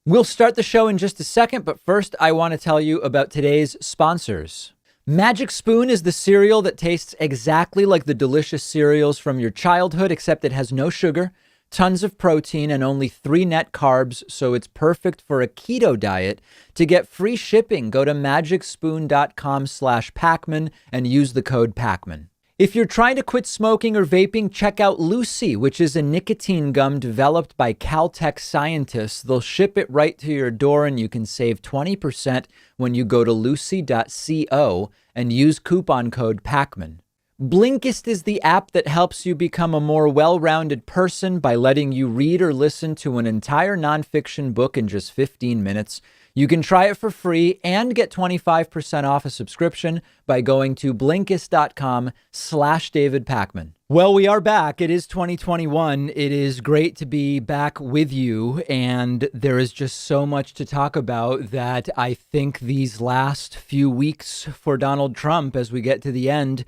We'll start the show in just a second, but first I want to tell you about today's sponsors. Magic Spoon is the cereal that tastes exactly like the delicious cereals from your childhood, except it has no sugar, tons of protein, and only 3 net carbs, so it's perfect for a keto diet. To get free shipping, go to magicspoon.com/Pakman and use the code Pakman. If you're trying to quit smoking or vaping, check out Lucy, which is a nicotine gum developed by Caltech scientists. They'll ship it right to your door, and you can save 20% when you go to lucy.co and use coupon code Pakman. Blinkist is the app that helps you become a more well-rounded person by letting you read or listen to an entire nonfiction book in just 15 minutes. You can try it for free and get 25% off a subscription by going to Blinkist.com/David Pakman. Well, we are back. It is 2021. It is great to be back with you. And there is just so much to talk about that I think these last few weeks for Donald Trump, as we get to the end,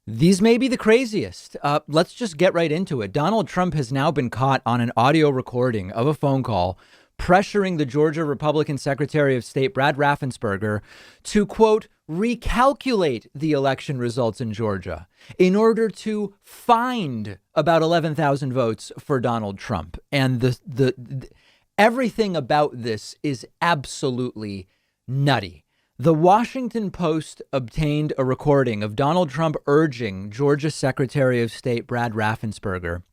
these may be the craziest. Let's just get right into it. Donald Trump has now been caught on an audio recording of a phone call pressuring the Georgia Republican Secretary of State, Brad Raffensperger, to, quote, recalculate the election results in Georgia in order to find about 11,000 votes for Donald Trump. And the everything about this is absolutely nutty. The Washington Post obtained a recording of Donald Trump urging Georgia Secretary of State Brad Raffensperger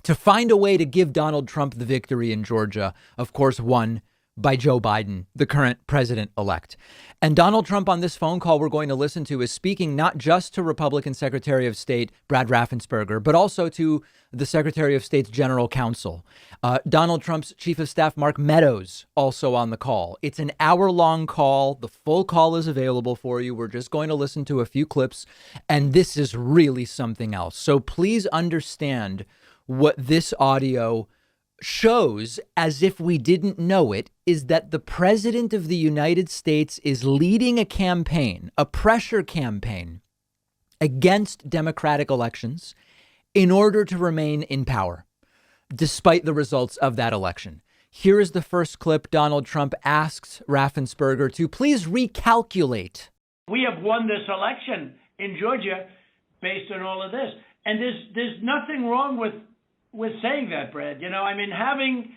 to find a way to give Donald Trump the victory in Georgia, of course, won by Joe Biden, the current president-elect. And Donald Trump on this phone call we're going to listen to is speaking not just to Republican Secretary of State Brad Raffensperger, but also to the Secretary of State's general counsel. Donald Trump's chief of staff, Mark Meadows, also on the call. It's an hour-long call. The full call is available for you. We're just going to listen to a few clips, and this is really something else. So please understand what this audio shows, as if we didn't know it, is that the president of the United States is leading a campaign, a pressure campaign against democratic elections in order to remain in power, despite the results of that election. Here is the first clip. Donald Trump asks Raffensperger to please recalculate. We have won this election in Georgia based on all of this. And there's nothing wrong with saying that, Brad. You know, I mean, having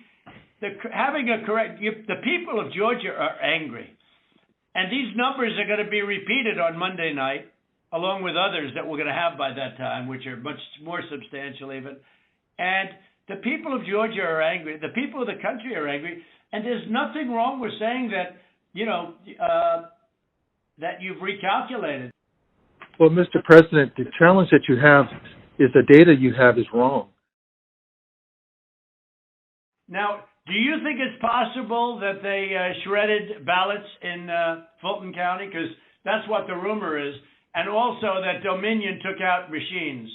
a correct, the people of Georgia are angry. And these numbers are going to be repeated on Monday night, along with others that we're going to have by that time, which are much more substantial even. And the people of Georgia are angry. The people of the country are angry. And there's nothing wrong with saying that, you know, that you've recalculated. Well, Mr. President, the challenge that you have is the data you have is wrong. Now, do you think it's possible that they shredded ballots in Fulton County? Because that's what the rumor is. And also that Dominion took out machines.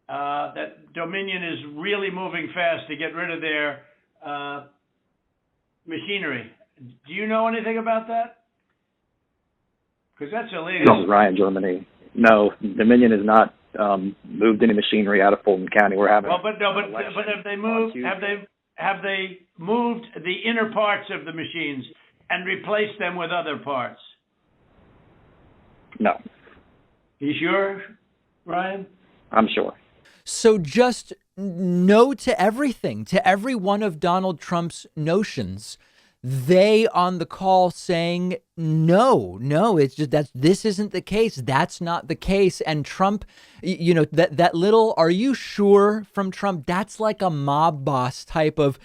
That Dominion is really moving fast to get rid of their machinery. Do you know anything about that? Because that's illegal. This is Ryan, Germany. No, Dominion has not moved any machinery out of Fulton County. We're having. Well, but have they moved? Have they moved the inner parts of the machines and replaced them with other parts? No. You sure, Ryan? I'm sure. So just no to everything, to every one of Donald Trump's notions. They on the call saying, no, it's just this isn't the case. That's not the case. And Trump, you know, that little, are you sure from Trump? That's like a mob boss type of,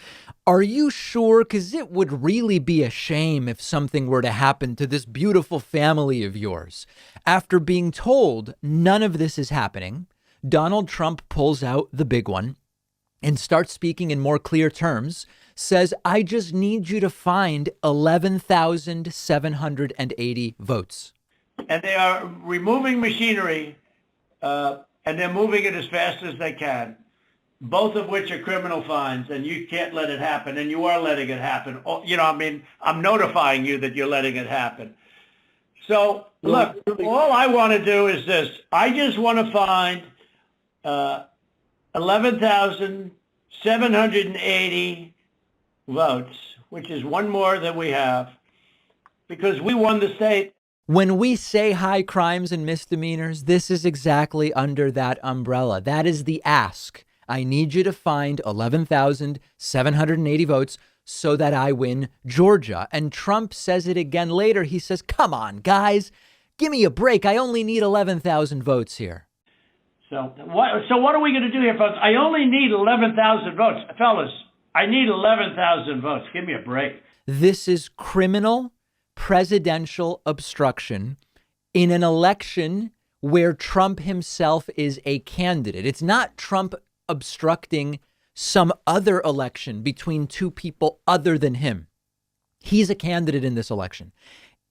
are you sure? Because it would really be a shame if something were to happen to this beautiful family of yours. After being told none of this is happening, Donald Trump pulls out the big one and starts speaking in more clear terms, says, I just need you to find 11,780 votes. And they are removing machinery, and they're moving it as fast as they can, both of which are criminal fines, and you can't let it happen, and you are letting it happen. You know, I mean, I'm notifying you that you're letting it happen. So, look, all I want to do is this. I just want to find 11,780 votes. which is one more that we have, because we won the state. When we say high crimes and misdemeanors, this is exactly under that umbrella. That is the ask. I need you to find 11,780 votes so that I win Georgia. And Trump says it again later. He says, come on, guys, give me a break. I only need 11,000 votes here. So what are we going to do here, folks? I only need 11,000 votes. Fellas, I need 11,000 votes. Give me a break. This is criminal presidential obstruction in an election where Trump himself is a candidate. It's not Trump obstructing some other election between two people other than him. He's a candidate in this election.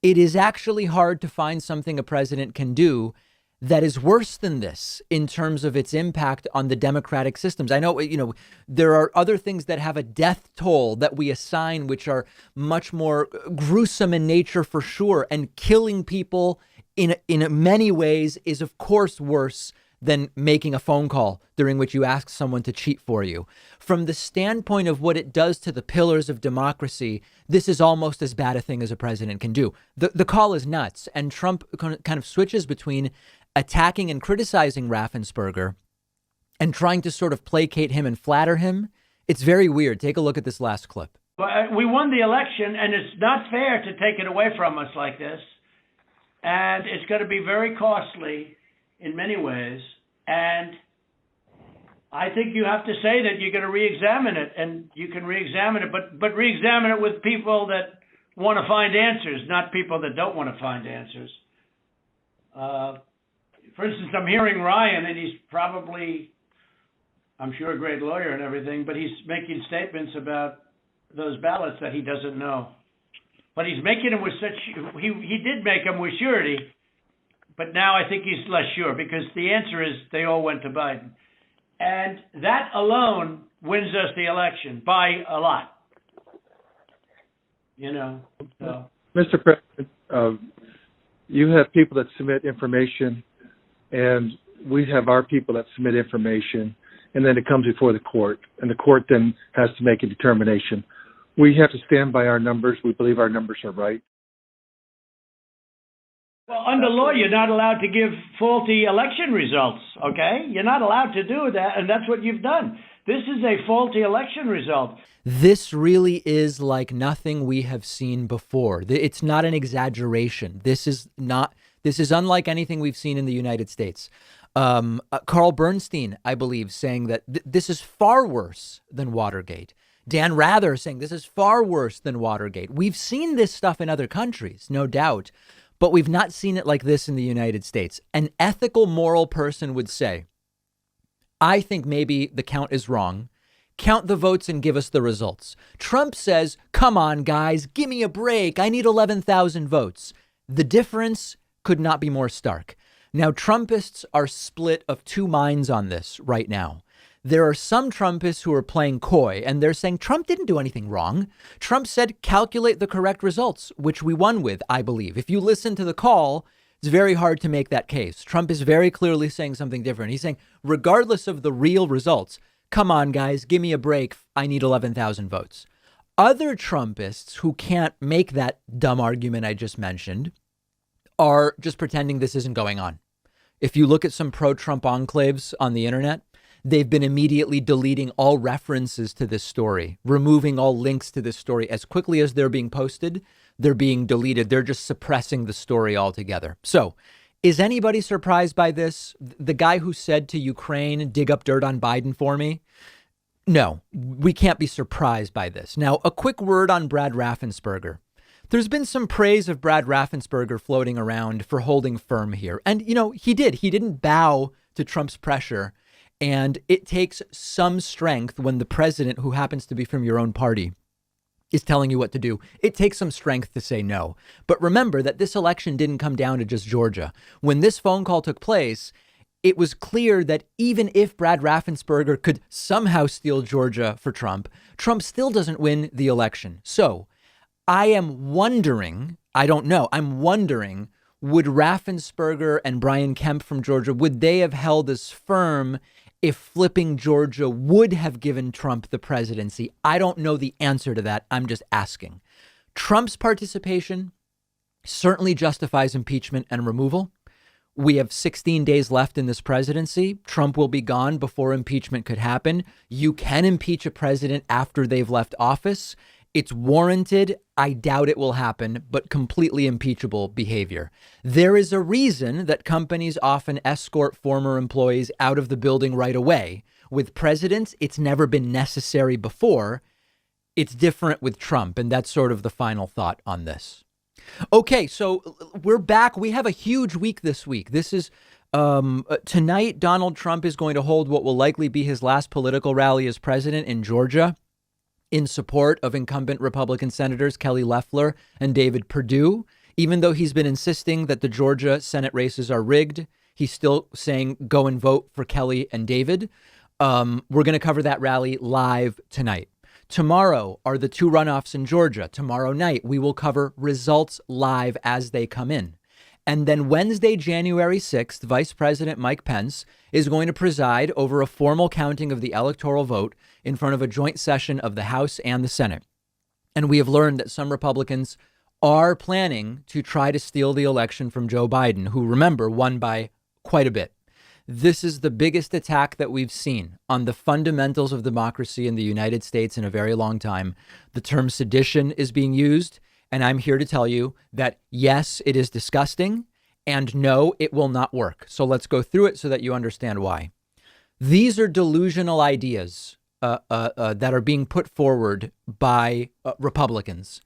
It is actually hard to find something a president can do that is worse than this in terms of its impact on the democratic systems. I know, there are other things that have a death toll that we assign, which are much more gruesome in nature for sure. And killing people in many ways is, of course, worse than making a phone call during which you ask someone to cheat for you. From the standpoint of what it does to the pillars of democracy, this is almost as bad a thing as a president can do. The call is nuts. And Trump kind of switches between attacking and criticizing Raffensperger and trying to sort of placate him and flatter him. It's very weird. Take a look at this last clip. We won the election, and it's not fair to take it away from us like this. And it's going to be very costly in many ways. And I think you have to say that you're going to re-examine it, and you can re-examine it, but re-examine it with people that want to find answers, not people that don't want to find answers. For instance, I'm hearing Ryan, and he's probably, I'm sure, a great lawyer and everything, but he's making statements about those ballots that he doesn't know. But he's making them with such, he did make them with surety, but now I think he's less sure, because the answer is they all went to Biden. And that alone wins us the election by a lot. So. Mr. President, you have people that submit information, and we have our people that submit information, and then it comes before the court, and the court then has to make a determination. We have to stand by our numbers. We believe our numbers are right. Well, under law, you're not allowed to give faulty election results, okay? You're not allowed to do that, and that's what you've done. This is a faulty election result. This really is like nothing we have seen before. It's not an exaggeration. This is unlike anything we've seen in the United States. Carl Bernstein, I believe, saying that this is far worse than Watergate. Dan Rather saying this is far worse than Watergate. We've seen this stuff in other countries, no doubt, but we've not seen it like this in the United States. An ethical, moral person would say, I think maybe the count is wrong. Count the votes and give us the results. Trump says, come on, guys, give me a break. I need 11,000 votes. The difference could not be more stark. Now, Trumpists are split of two minds on this right now. There are some Trumpists who are playing coy, and they're saying Trump didn't do anything wrong. Trump said, calculate the correct results, which we won with, I believe. If you listen to the call, it's very hard to make that case. Trump is very clearly saying something different. He's saying, regardless of the real results, come on, guys, give me a break. I need 11,000 votes. Other Trumpists who can't make that dumb argument I just mentioned are just pretending this isn't going on. If you look at some pro-Trump enclaves on the internet, they've been immediately deleting all references to this story, removing all links to this story as quickly as they're being posted. They're being deleted. They're just suppressing the story altogether. So is anybody surprised by this? The guy who said to Ukraine, dig up dirt on Biden for me? No, we can't be surprised by this. Now, a quick word on Brad Raffensperger. There's been some praise of Brad Raffensperger floating around for holding firm here. And, he did. He didn't bow to Trump's pressure. And it takes some strength when the president, who happens to be from your own party, is telling you what to do. It takes some strength to say no. But remember that this election didn't come down to just Georgia. When this phone call took place, it was clear that even if Brad Raffensperger could somehow steal Georgia for Trump, Trump still doesn't win the election. So I am wondering, I'm wondering, would Raffensperger and Brian Kemp from Georgia, would they have held as firm if flipping Georgia would have given Trump the presidency. I don't know the answer to that. I'm just asking. Trump's participation certainly justifies impeachment and removal. We have 16 days left in this presidency. Trump will be gone before impeachment could happen. You can impeach a president after they've left office. It's warranted. I doubt it will happen, but completely impeachable behavior. There is a reason that companies often escort former employees out of the building right away. With presidents, it's never been necessary before. It's different with Trump, and that's sort of the final thought on this. Okay, so we're back. We have a huge week this week. This is tonight. Donald Trump is going to hold what will likely be his last political rally as president in Georgia in support of incumbent Republican senators Kelly Loeffler and David Perdue. Even though he's been insisting that the Georgia Senate races are rigged, he's still saying go and vote for Kelly and David. We're going to cover that rally live tonight. Tomorrow are the two runoffs in Georgia. Tomorrow night, we will cover results live as they come in. And then Wednesday, January 6th, Vice President Mike Pence is going to preside over a formal counting of the electoral vote in front of a joint session of the House and the Senate. And we have learned that some Republicans are planning to try to steal the election from Joe Biden, who, remember, won by quite a bit. This is the biggest attack that we've seen on the fundamentals of democracy in the United States in a very long time. The term sedition is being used, and I'm here to tell you that, yes, it is disgusting, and no, it will not work. So let's go through it so that you understand why. These are delusional ideas that are being put forward by Republicans,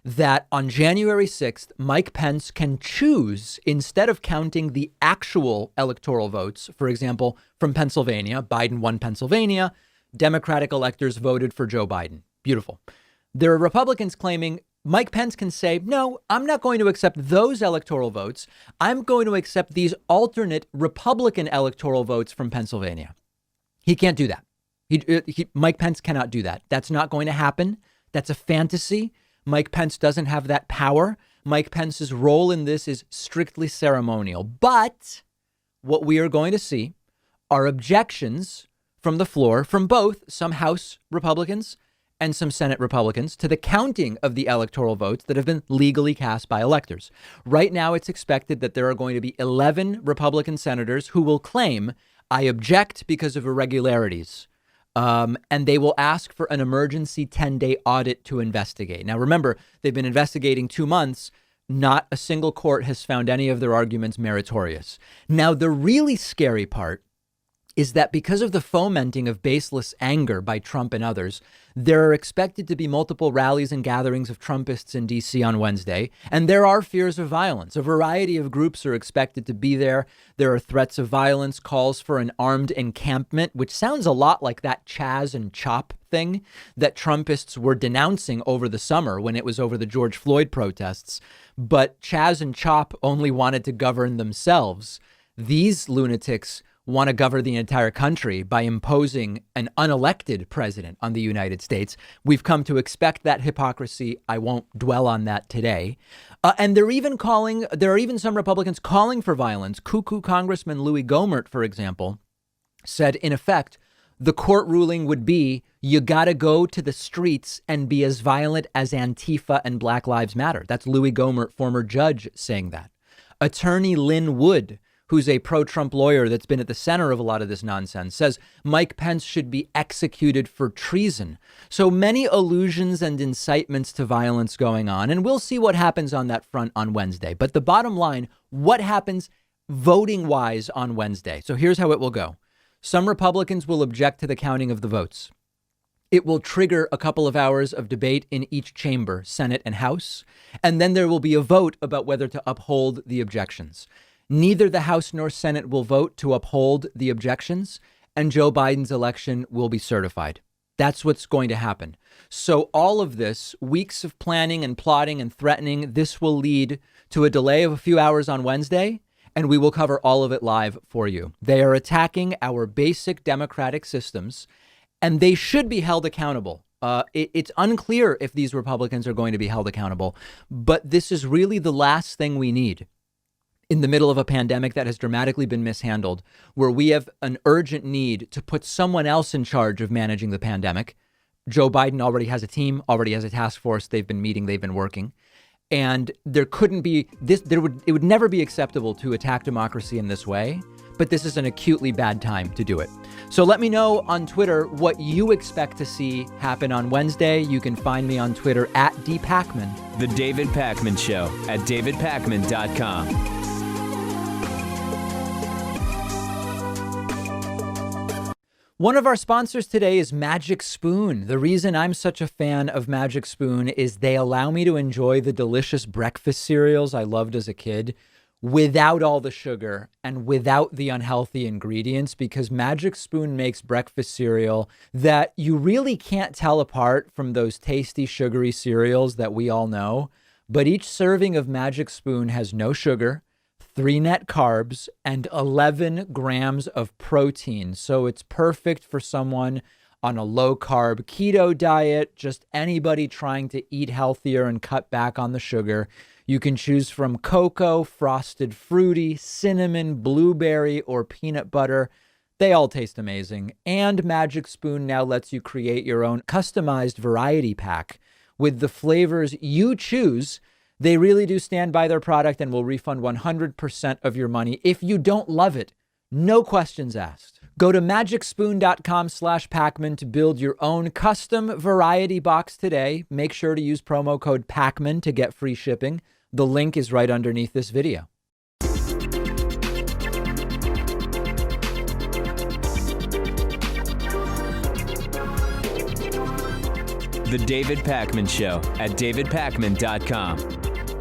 that on January 6th, Mike Pence can choose, instead of counting the actual electoral votes, for example, from Pennsylvania, Biden won Pennsylvania, Democratic electors voted for Joe Biden. Beautiful. There are Republicans claiming Mike Pence can say, no, I'm not going to accept those electoral votes. I'm going to accept these alternate Republican electoral votes from Pennsylvania. He can't do that. Mike Pence cannot do that. That's not going to happen. That's a fantasy. Mike Pence doesn't have that power. Mike Pence's role in this is strictly ceremonial. But what we are going to see are objections from the floor from both some House Republicans and some Senate Republicans to the counting of the electoral votes that have been legally cast by electors. Right now, it's expected that there are going to be 11 Republican senators who will claim, I object because of irregularities. And they will ask for an emergency 10-day audit to investigate. Now, remember, they've been investigating 2 months. Not a single court has found any of their arguments meritorious. Now, the really scary part is that because of the fomenting of baseless anger by Trump and others, there are expected to be multiple rallies and gatherings of Trumpists in D.C. on Wednesday, and there are fears of violence. A variety of groups are expected to be there. There are threats of violence, calls for an armed encampment, which sounds a lot like that Chaz and Chop thing that Trumpists were denouncing over the summer when it was over the George Floyd protests. But Chaz and Chop only wanted to govern themselves. These lunatics want to govern the entire country by imposing an unelected president on the United States. We've come to expect that hypocrisy. I won't dwell on that today. And there are even some Republicans calling for violence. Cuckoo Congressman Louis Gohmert, for example, said, in effect, the court ruling would be you got to go to the streets and be as violent as Antifa and Black Lives Matter. That's Louis Gohmert, former judge, saying that. Attorney Lynn Wood, who's a pro-Trump lawyer that's been at the center of a lot of this nonsense, says Mike Pence should be executed for treason. So many allusions and incitements to violence going on, and we'll see what happens on that front on Wednesday. But the bottom line, what happens voting-wise on Wednesday? So here's how it will go. Some Republicans will object to the counting of the votes. It will trigger a couple of hours of debate in each chamber, Senate and House, and then there will be a vote about whether to uphold the objections. Neither the House nor Senate will vote to uphold the objections, and Joe Biden's election will be certified. That's what's going to happen. So all of this, weeks of planning and plotting and threatening, this will lead to a delay of a few hours on Wednesday, and we will cover all of it live for you. They are attacking our basic democratic systems, and they should be held accountable. It's unclear if these Republicans are going to be held accountable, but this is really the last thing we need. in the middle of a pandemic that has dramatically been mishandled, where we have an urgent need to put someone else in charge of managing the pandemic. Joe Biden already has a team, already has a task force. They've been meeting, they've been working. And there couldn't be this, it would never be acceptable to attack democracy in this way. But this is an acutely bad time to do it. So let me know on Twitter what you expect to see happen on Wednesday. You can find me on Twitter at @dpakman. The David Pakman Show at davidpakman.com. One of our sponsors today is Magic Spoon. The reason I'm such a fan of Magic Spoon is they allow me to enjoy the delicious breakfast cereals I loved as a kid without all the sugar and without the unhealthy ingredients, because Magic Spoon makes breakfast cereal that you really can't tell apart from those tasty sugary cereals that we all know. But each serving of Magic Spoon has no sugar, 3 net carbs, and 11 grams of protein. So it's perfect for someone on a low carb keto diet, just anybody trying to eat healthier and cut back on the sugar. You can choose from cocoa, frosted fruity, cinnamon, blueberry, or peanut butter. They all taste amazing. And Magic Spoon now lets you create your own customized variety pack with the flavors you choose. They really do stand by their product and will refund 100% of your money if you don't love it. No questions asked. Go to magicspoon.com/Pakman to build your own custom variety box today. Make sure to use promo code Pakman to get free shipping. The link is right underneath this video. The David Pakman Show at davidpakman.com.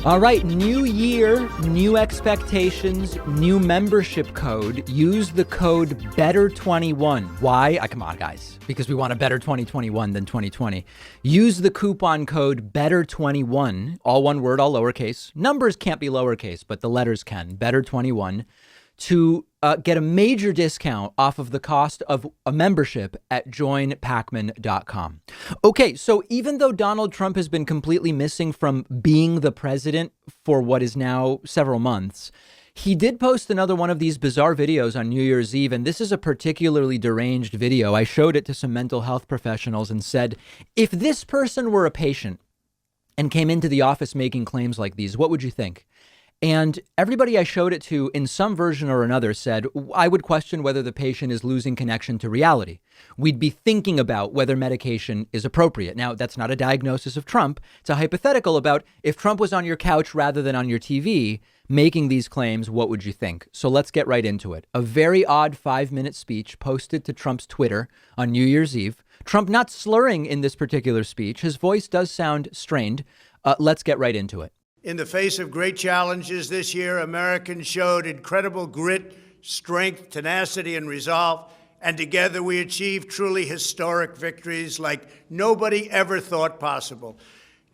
All right, new year, new expectations, new membership code. Use the code BETTER21. Why? Come on, guys. Because we want a better 2021 than 2020. Use the coupon code BETTER21, all one word, all lowercase. Numbers can't be lowercase, but the letters can. BETTER21 to get a major discount off of the cost of a membership at joinpakman.com. Okay, so even though Donald Trump has been completely missing from being the president for what is now several months, he did post another one of these bizarre videos on New Year's Eve, and this is a particularly deranged video. I showed it to some mental health professionals and said, if this person were a patient and came into the office making claims like these, what would you think? And everybody I showed it to in some version or another said, I would question whether the patient is losing connection to reality. We'd be thinking about whether medication is appropriate. Now, that's not a diagnosis of Trump. It's a hypothetical about if Trump was on your couch rather than on your TV making these claims, what would you think? So let's get right into it. A very odd 5-minute speech posted to Trump's Twitter on New Year's Eve. Trump not slurring in this particular speech. His voice does sound strained. Let's get right into it. In the face of great challenges this year, Americans showed incredible grit, strength, tenacity, and resolve. And together we achieved truly historic victories like nobody ever thought possible.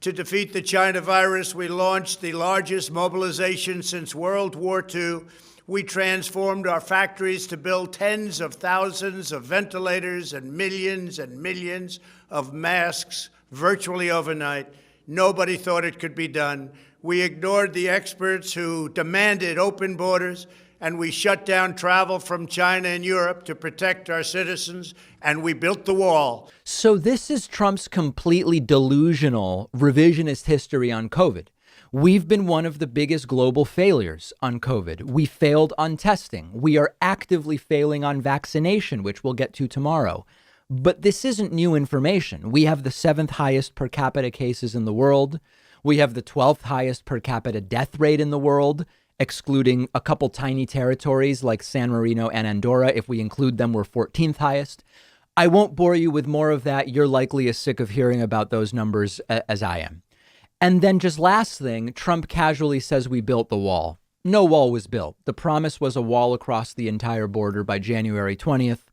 To defeat the China virus, we launched the largest mobilization since World War II. We transformed our factories to build tens of thousands of ventilators and millions of masks virtually overnight. Nobody thought it could be done. We ignored the experts who demanded open borders, and we shut down travel from China and Europe to protect our citizens, and we built the wall. So this is Trump's completely delusional revisionist history on COVID. We've been one of the biggest global failures on COVID. We failed on testing. We are actively failing on vaccination, which we'll get to tomorrow. But this isn't new information. We have the 7th highest per capita cases in the world. We have the 12th highest per capita death rate in the world, excluding a couple tiny territories like San Marino and Andorra. If we include them, we're 14th highest. I won't bore you with more of that. You're likely as sick of hearing about those numbers as I am. And then just last thing, Trump casually says we built the wall. No wall was built. The promise was a wall across the entire border by January 20th.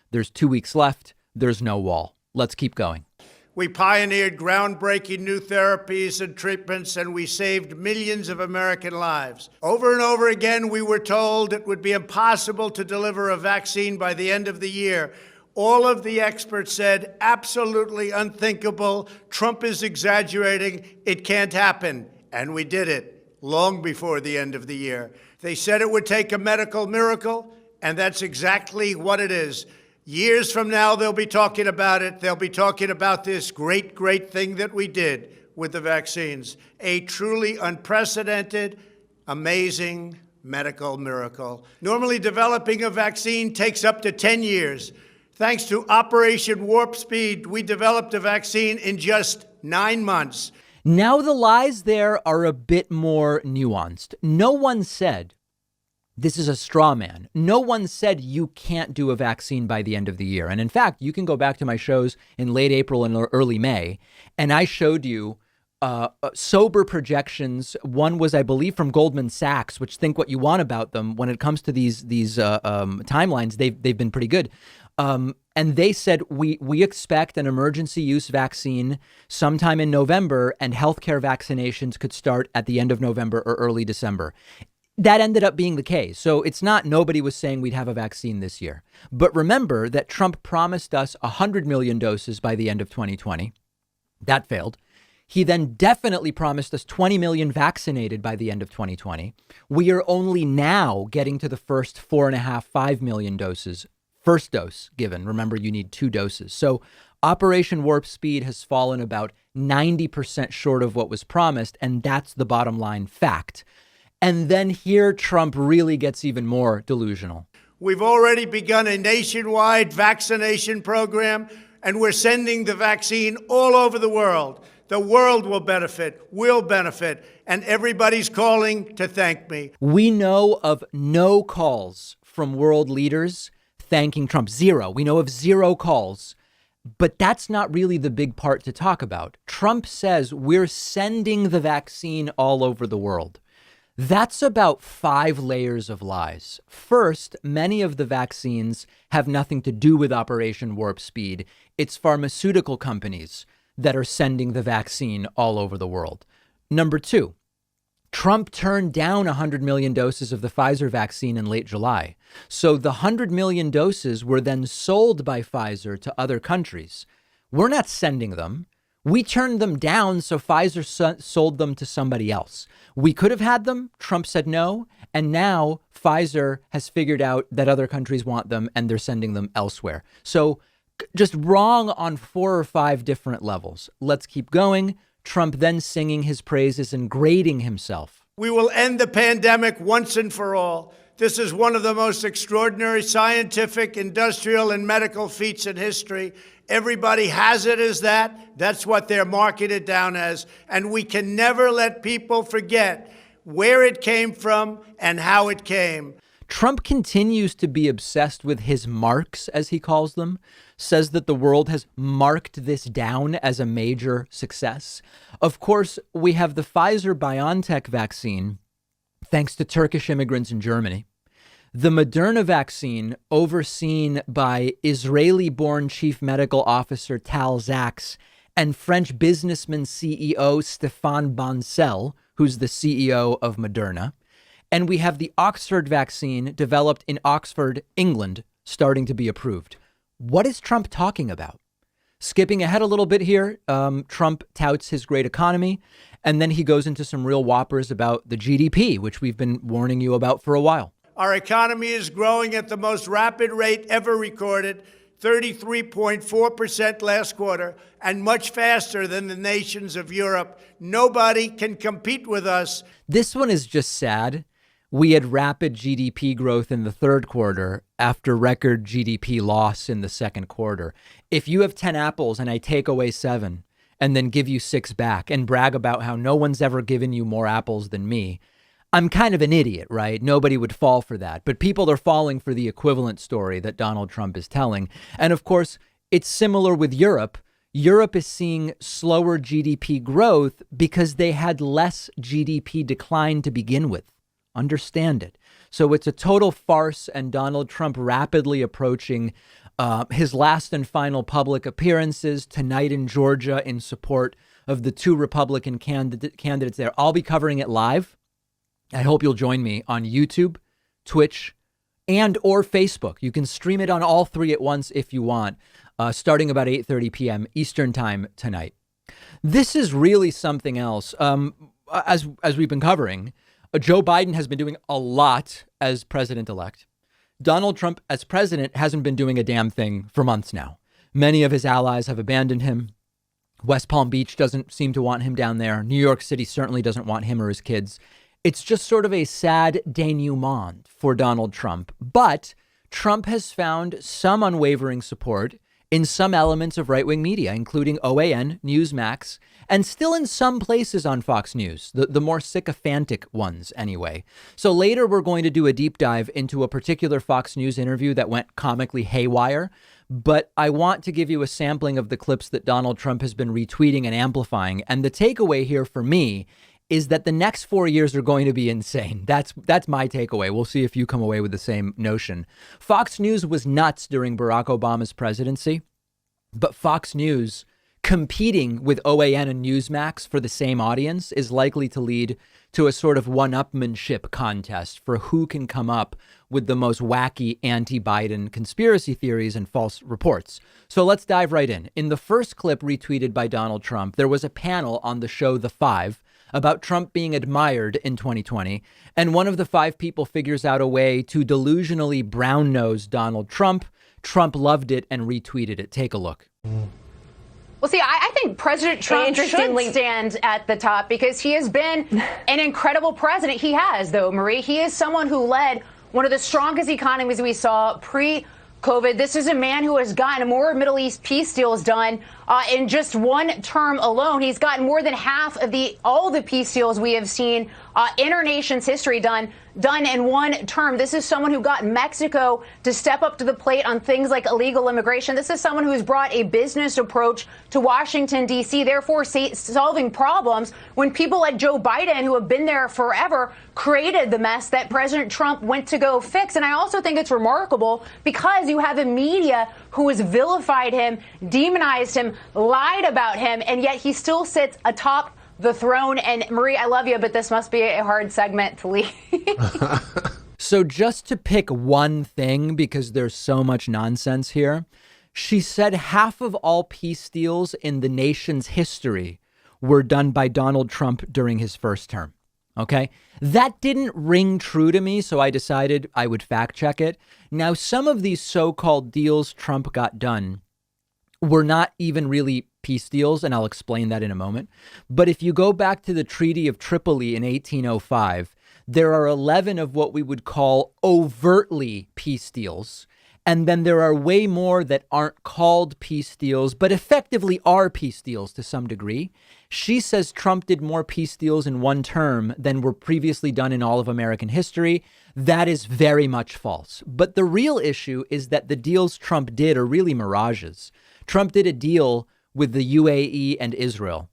There's 2 weeks left. There's no wall. Let's keep going. We pioneered groundbreaking new therapies and treatments, and we saved millions of American lives. Over and over again, we were told it would be impossible to deliver a vaccine by the end of the year. All of the experts said, absolutely unthinkable. Trump is exaggerating. It can't happen. And we did it long before the end of the year. They said it would take a medical miracle, and that's exactly what it is. Years from now, they'll be talking about it. They'll be talking about this great, great thing that we did with the vaccines. A truly unprecedented, amazing medical miracle. Normally, developing a vaccine takes up to 10 years. Thanks to Operation Warp Speed, we developed a vaccine in just 9 months. Now the lies there are a bit more nuanced. No one said this is a straw man. No one said you can't do a vaccine by the end of the year. And in fact, you can go back to my shows in late April and early May, and I showed you sober projections. One was, I believe, from Goldman Sachs, which think what you want about them when it comes to these timelines. They've been pretty good. And they said we expect an emergency use vaccine sometime in November, and healthcare vaccinations could start at the end of November or early December. That ended up being the case. So it's not nobody was saying we'd have a vaccine this year. But remember that Trump promised us 100 million doses by the end of 2020. That failed. He then definitely promised us 20 million vaccinated by the end of 2020. We are only now getting to the first 4.5, 5 million doses. First dose given. Remember, you need 2 doses. So Operation Warp Speed has fallen about 90% short of what was promised. And that's the bottom line fact. And then here, Trump really gets even more delusional. We've already begun a nationwide vaccination program, and we're sending the vaccine all over the world. The world will benefit, we'll benefit, and everybody's calling to thank me. We know of no calls from world leaders thanking Trump. Zero. We know of 0 calls. But that's not really the big part to talk about. Trump says we're sending the vaccine all over the world. That's about 5 layers of lies. First, many of the vaccines have nothing to do with Operation Warp Speed. It's pharmaceutical companies that are sending the vaccine all over the world. Number 2, Trump turned down 100 million doses of the Pfizer vaccine in late July. So the 100 million doses were then sold by Pfizer to other countries. We're not sending them. We turned them down, so Pfizer sold them to somebody else. We could have had them. Trump said no. And now Pfizer has figured out that other countries want them and they're sending them elsewhere. So just wrong on 4 or 5 different levels. Let's keep going. Trump then singing his praises and grading himself. We will end the pandemic once and for all. This is one of the most extraordinary scientific, industrial, and medical feats in history. Everybody has it as that. That's what they're marketed down as. And we can never let people forget where it came from and how it came. Trump continues to be obsessed with his marks, as he calls them, says that the world has marked this down as a major success. Of course, we have the Pfizer-BioNTech vaccine, thanks to Turkish immigrants in Germany. The Moderna vaccine, overseen by Israeli-born Chief Medical Officer Tal Zaks and French businessman CEO Stéphane Bancel, who's the CEO of Moderna. And we have the Oxford vaccine developed in Oxford, England, starting to be approved. What is Trump talking about? Skipping ahead a little bit here, Trump touts his great economy, and then he goes into some real whoppers about the GDP, which we've been warning you about for a while. Our economy is growing at the most rapid rate ever recorded, 33.4% last quarter, and much faster than the nations of Europe. Nobody can compete with us. This one is just sad. We had rapid GDP growth in the third quarter after record GDP loss in the second quarter. If you have 10 apples and I take away 7 and then give you 6 back and brag about how no one's ever given you more apples than me, I'm kind of an idiot, right? Nobody would fall for that. But people are falling for the equivalent story that Donald Trump is telling. And of course, it's similar with Europe. Europe is seeing slower GDP growth because they had less GDP decline to begin with. Understand it. So it's a total farce, and Donald Trump rapidly approaching his last and final public appearances tonight in Georgia in support of the 2 Republican candidates there. I'll be covering it live. I hope you'll join me on YouTube, Twitch, and or Facebook. You can stream it on all 3 at once if you want, starting about 8:30 p.m. Eastern time tonight. This is really something else. As we've been covering, Joe Biden has been doing a lot as president-elect. Donald Trump as president hasn't been doing a damn thing for months now. Many of his allies have abandoned him. West Palm Beach doesn't seem to want him down there. New York City certainly doesn't want him or his kids. It's just sort of a sad denouement for Donald Trump. But Trump has found some unwavering support in some elements of right-wing media, including OAN, Newsmax, and still in some places on Fox News, the more sycophantic ones anyway. So later we're going to do a deep dive into a particular Fox News interview that went comically haywire. But I want to give you a sampling of the clips that Donald Trump has been retweeting and amplifying. And the takeaway here for me is that the next 4 years are going to be insane. That's my takeaway. We'll see if you come away with the same notion. Fox News was nuts during Barack Obama's presidency, but Fox News competing with OAN and Newsmax for the same audience is likely to lead to a sort of one-upmanship contest for who can come up with the most wacky anti-Biden conspiracy theories and false reports. So let's dive right in. In the first clip retweeted by Donald Trump, there was a panel on the show The Five about Trump being admired in 2020. And one of the five people figures out a way to delusionally brown-nose Donald Trump. Trump loved it and retweeted it. Take a look. Well, see, I think President Trump should stand at the top because he has been an incredible president. He has, though, Marie. He is someone who led one of the strongest economies we saw pre-COVID. This is a man who has gotten more Middle East peace deals done in just one term alone. He's gotten more than half of all the peace deals we have seen in our nation's history done in one term. This is someone who got Mexico to step up to the plate on things like illegal immigration. This is someone who has brought a business approach to Washington, D.C., therefore solving problems when people like Joe Biden, who have been there forever, created the mess that President Trump went to go fix. And I also think it's remarkable because you have a media who has vilified him, demonized him, lied about him, and yet he still sits atop the throne. And Marie, I love you, but this must be a hard segment to leave. So just to pick one thing, because there's so much nonsense here, she said half of all peace deals in the nation's history were done by Donald Trump during his first term. OK, that didn't ring true to me, so I decided I would fact check it. Now, some of these so-called deals Trump got done were not even really peace deals, and I'll explain that in a moment. But if you go back to the Treaty of Tripoli in 1805, there are 11 of what we would call overtly peace deals. And then there are way more that aren't called peace deals, but effectively are peace deals to some degree. She says Trump did more peace deals in one term than were previously done in all of American history. That is very much false. But the real issue is that the deals Trump did are really mirages. Trump did a deal with the UAE and Israel.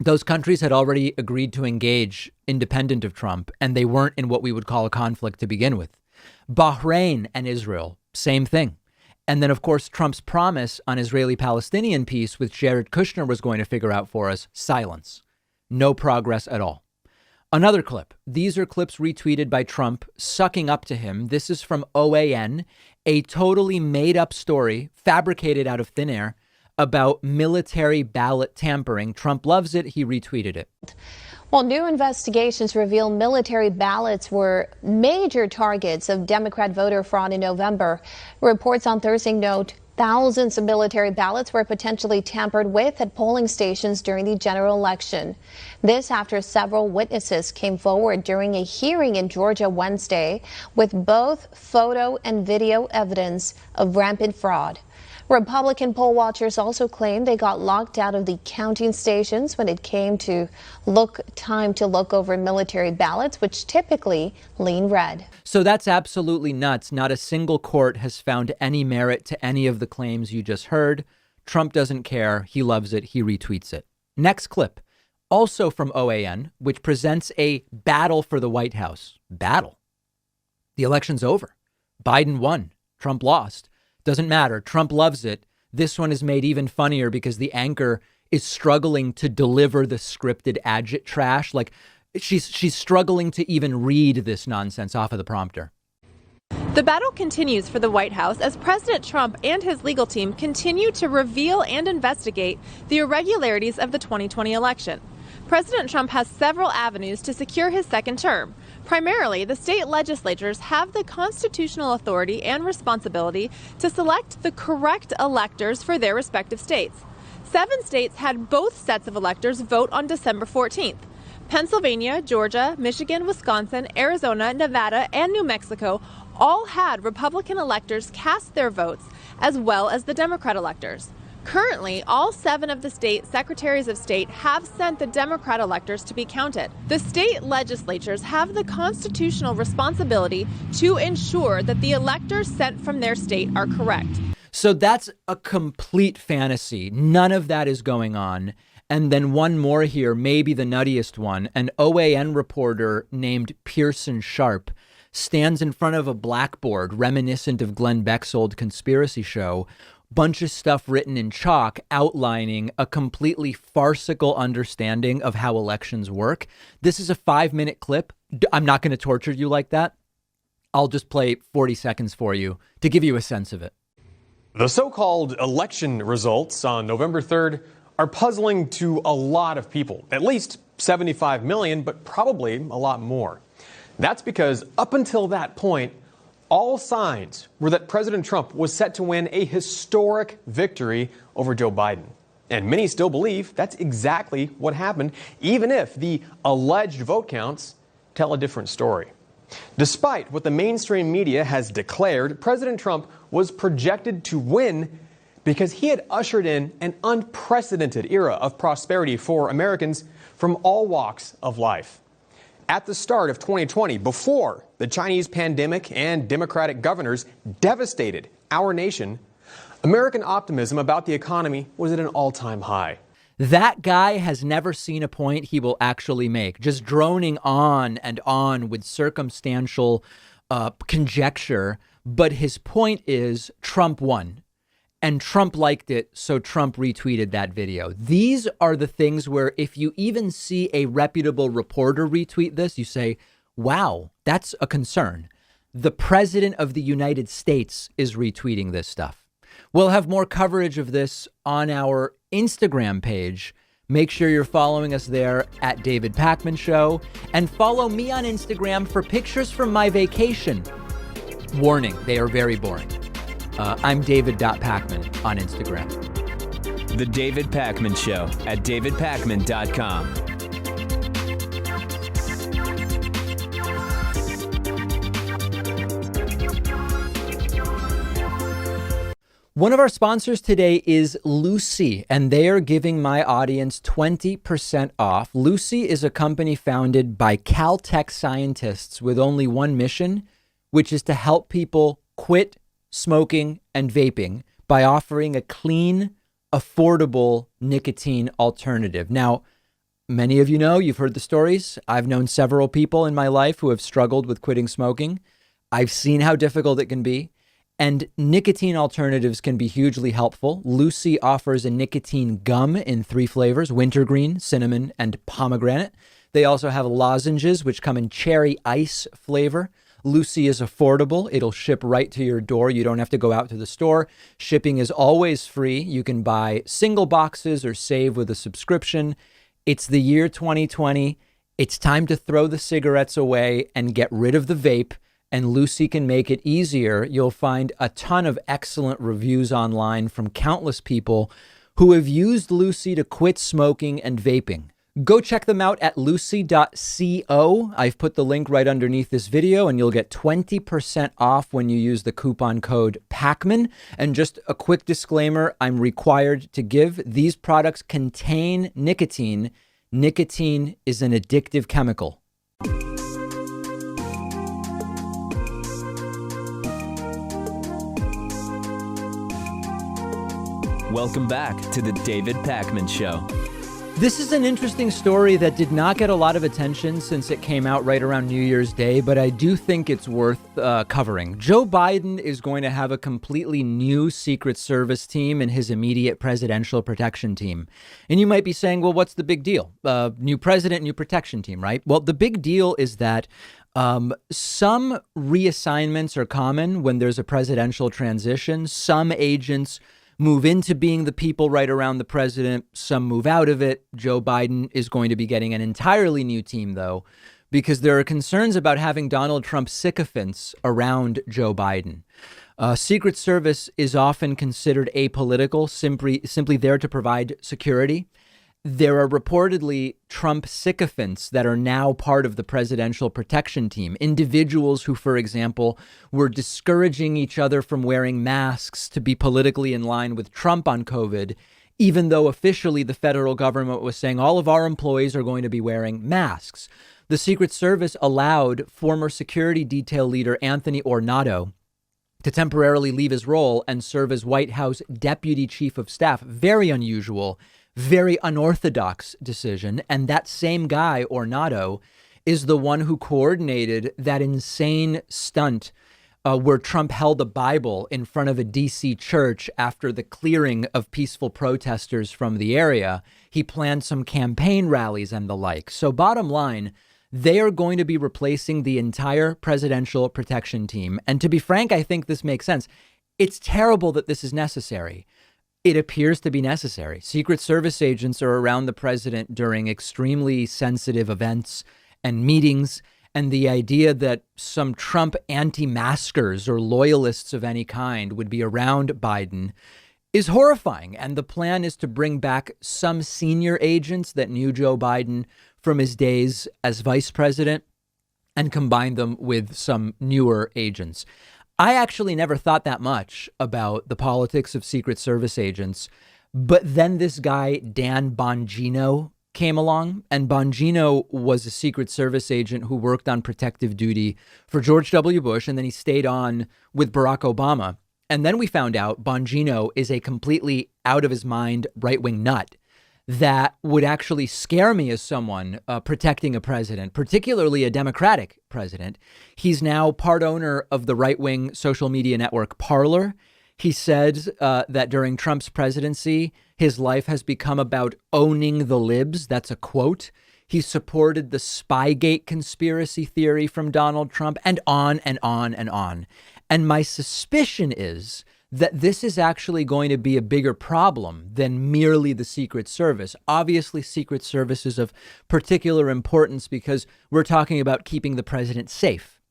Those countries had already agreed to engage independent of Trump, and they weren't in what we would call a conflict to begin with. Bahrain and Israel, same thing. And then, of course, Trump's promise on Israeli-Palestinian peace, which Jared Kushner was going to figure out for us, silence. No progress at all. Another clip. These are clips retweeted by Trump sucking up to him. This is from OAN, a totally made up story fabricated out of thin air about military ballot tampering. Trump loves it. He retweeted it. Well, new investigations reveal military ballots were major targets of Democrat voter fraud in November. Reports on Thursday note thousands of military ballots were potentially tampered with at polling stations during the general election. This after several witnesses came forward during a hearing in Georgia Wednesday with both photo and video evidence of rampant fraud. Republican poll watchers also claim they got locked out of the counting stations when it came to time to look over military ballots, which typically lean red. So that's absolutely nuts. Not a single court has found any merit to any of the claims you just heard. Trump doesn't care. He loves it. He retweets it. Next clip, also from OAN, which presents a battle for the White House. Battle. The election's over. Biden won. Trump lost. Doesn't matter. Trump loves it. This one is made even funnier because the anchor is struggling to deliver the scripted agit trash. Like she's struggling to even read this nonsense off of the prompter. The battle continues for the White House as President Trump and his legal team continue to reveal and investigate the irregularities of the 2020 election. President Trump has several avenues to secure his second term. Primarily, the state legislatures have the constitutional authority and responsibility to select the correct electors for their respective states. 7 states had both sets of electors vote on December 14th. Pennsylvania, Georgia, Michigan, Wisconsin, Arizona, Nevada, and New Mexico all had Republican electors cast their votes, as well as the Democrat electors. Currently, all 7 of the state secretaries of state have sent the Democrat electors to be counted. The state legislatures have the constitutional responsibility to ensure that the electors sent from their state are correct. So that's a complete fantasy. None of that is going on. And then one more here, maybe the nuttiest one. An OAN reporter named Pearson Sharp stands in front of a blackboard reminiscent of Glenn Beck's old conspiracy show. Bunch of stuff written in chalk outlining a completely farcical understanding of how elections work. This is a 5-minute clip. I'm not going to torture you like that. I'll just play 40 seconds for you to give you a sense of it. The so-called election results on November 3rd are puzzling to a lot of people, at least 75 million, but probably a lot more. That's because up until that point, all signs were that President Trump was set to win a historic victory over Joe Biden. And many still believe that's exactly what happened, even if the alleged vote counts tell a different story. Despite what the mainstream media has declared, President Trump was projected to win because he had ushered in an unprecedented era of prosperity for Americans from all walks of life. At the start of 2020, before the Chinese pandemic and Democratic governors devastated our nation, American optimism about the economy was at an all-time high. That guy has never seen a point he will actually make, just droning on and on with circumstantial conjecture. But his point is Trump won. And Trump liked it, so Trump retweeted that video. These are the things where if you even see a reputable reporter retweet this, you say, wow, that's a concern. The president of the United States is retweeting this stuff. We'll have more coverage of this on our Instagram page. Make sure you're following us there at David Pakman Show, and follow me on Instagram for pictures from my vacation. Warning, they are very boring. I'm David.Pakman on Instagram. The David Pakman Show at davidpakman.com. One of our sponsors today is Lucy, and they are giving my audience 20% off. Lucy is a company founded by Caltech scientists with only one mission, which is to help people quit smoking and vaping by offering a clean, affordable nicotine alternative. Now, many of you know, you've heard the stories. I've known several people in my life who have struggled with quitting smoking. I've seen how difficult it can be. And nicotine alternatives can be hugely helpful. Lucy offers a nicotine gum in 3 flavors, wintergreen, cinnamon, and pomegranate. They also have lozenges, which come in cherry ice flavor. Lucy is affordable. It'll ship right to your door. You don't have to go out to the store. Shipping is always free. You can buy single boxes or save with a subscription. It's the year 2020. It's time to throw the cigarettes away and get rid of the vape. And Lucy can make it easier. You'll find a ton of excellent reviews online from countless people who have used Lucy to quit smoking and vaping. Go check them out at lucy.co. I've put the link right underneath this video, and you'll get 20% off when you use the coupon code PAKMAN. And just a quick disclaimer, I'm required to give. These products contain nicotine. Nicotine is an addictive chemical. Welcome back to the David Pakman Show. This is an interesting story that did not get a lot of attention since it came out right around New Year's Day, but I do think it's worth covering. Joe Biden is going to have a completely new Secret Service team in his immediate presidential protection team. And you might be saying, well, what's the big deal? New president, new protection team, right? Well, the big deal is that some reassignments are common when there's a presidential transition. Some agents move into being the people right around the president. Some move out of it. Joe Biden is going to be getting an entirely new team, though, because there are concerns about having Donald Trump sycophants around Joe Biden. Secret Service is often considered apolitical, simply there to provide security. There are reportedly Trump sycophants that are now part of the presidential protection team. Individuals who, for example, were discouraging each other from wearing masks to be politically in line with Trump on COVID, even though officially the federal government was saying all of our employees are going to be wearing masks. The Secret Service allowed former security detail leader Anthony Ornato to temporarily leave his role and serve as White House Deputy Chief of Staff. Very unusual, very unorthodox decision. And that same guy, Ornato, is the one who coordinated that insane stunt where Trump held a Bible in front of a D.C. church after the clearing of peaceful protesters from the area. He planned some campaign rallies and the like. So bottom line, they are going to be replacing the entire presidential protection team. And to be frank, I think this makes sense. It's terrible that this is necessary. It appears to be necessary. Secret Service agents are around the president during extremely sensitive events and meetings. And the idea that some Trump anti-maskers or loyalists of any kind would be around Biden is horrifying. And the plan is to bring back some senior agents that knew Joe Biden from his days as vice president and combine them with some newer agents. I actually never thought that much about the politics of Secret Service agents. But then this guy, Dan Bongino, came along, and Bongino was a Secret Service agent who worked on protective duty for George W. Bush, and then he stayed on with Barack Obama. And then we found out Bongino is a completely out of his mind right-wing nut that would actually scare me as someone protecting a president, particularly a Democratic president. He's now part owner of the right-wing social media network Parler. He said that during Trump's presidency, his life has become about owning the libs. That's a quote. He supported the Spygate conspiracy theory from Donald Trump, and on and on and on. And my suspicion is that this is actually going to be a bigger problem than merely the Secret Service. Obviously, Secret Service is of particular importance because we're talking about keeping the president safe.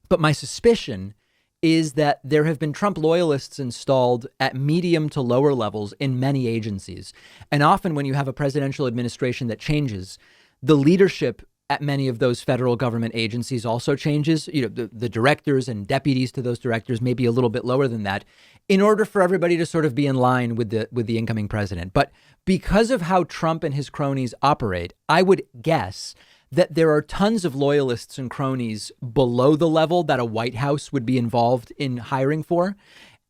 But my suspicion is that there have been Trump loyalists installed at medium to lower levels in many agencies. And often when you have a presidential administration that changes, the leadership at many of those federal government agencies also changes. You know, the directors and deputies to those directors may be a little bit lower than that in order for everybody to sort of be in line with the incoming president. But because of how Trump and his cronies operate, I would guess that there are tons of loyalists and cronies below the level that a White House would be involved in hiring for.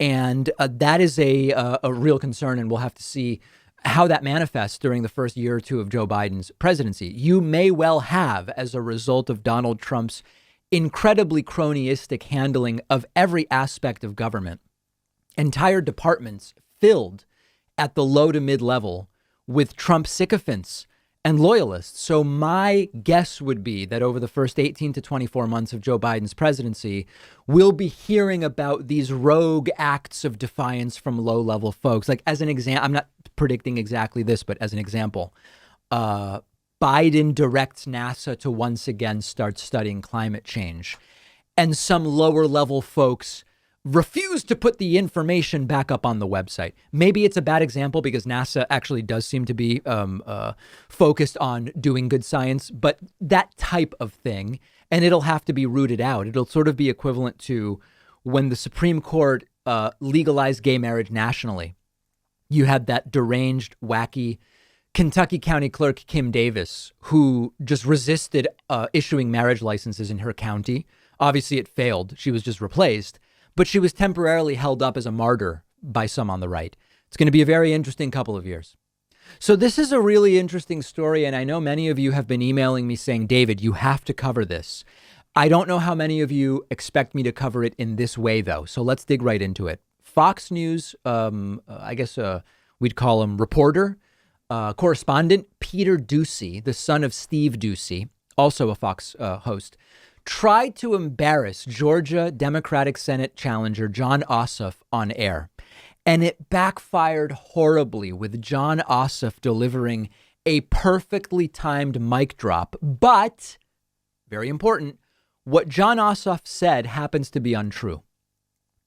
And that is a real concern. And we'll have to see how that manifests during the first year or two of Joe Biden's presidency. You may well have, as a result of Donald Trump's incredibly cronyistic handling of every aspect of government, entire departments filled at the low to mid level with Trump sycophants and loyalists. So my guess would be that over the first 18 to 24 months of Joe Biden's presidency, we'll be hearing about these rogue acts of defiance from low level folks. Like, as an example, I'm not predicting exactly this, but as an example, Biden directs NASA to once again start studying climate change, and some lower level folks refuse to put the information back up on the website. Maybe it's a bad example because NASA actually does seem to be focused on doing good science, but that type of thing, and it'll have to be rooted out. It'll sort of be equivalent to when the Supreme Court legalized gay marriage nationally. You had that deranged, wacky Kentucky County Clerk Kim Davis, who just resisted issuing marriage licenses in her county. Obviously, it failed. She was just replaced. But she was temporarily held up as a martyr by some on the right. It's going to be a very interesting couple of years. So this is a really interesting story. And I know many of you have been emailing me saying, David, you have to cover this. I don't know how many of you expect me to cover it in this way, though. So let's dig right into it. Fox News, I guess we'd call him reporter, correspondent Peter Doocy, the son of Steve Doocy, also a Fox host, tried to embarrass Georgia Democratic Senate challenger John Ossoff on air. And it backfired horribly with John Ossoff delivering a perfectly timed mic drop. But, very important, what John Ossoff said happens to be untrue.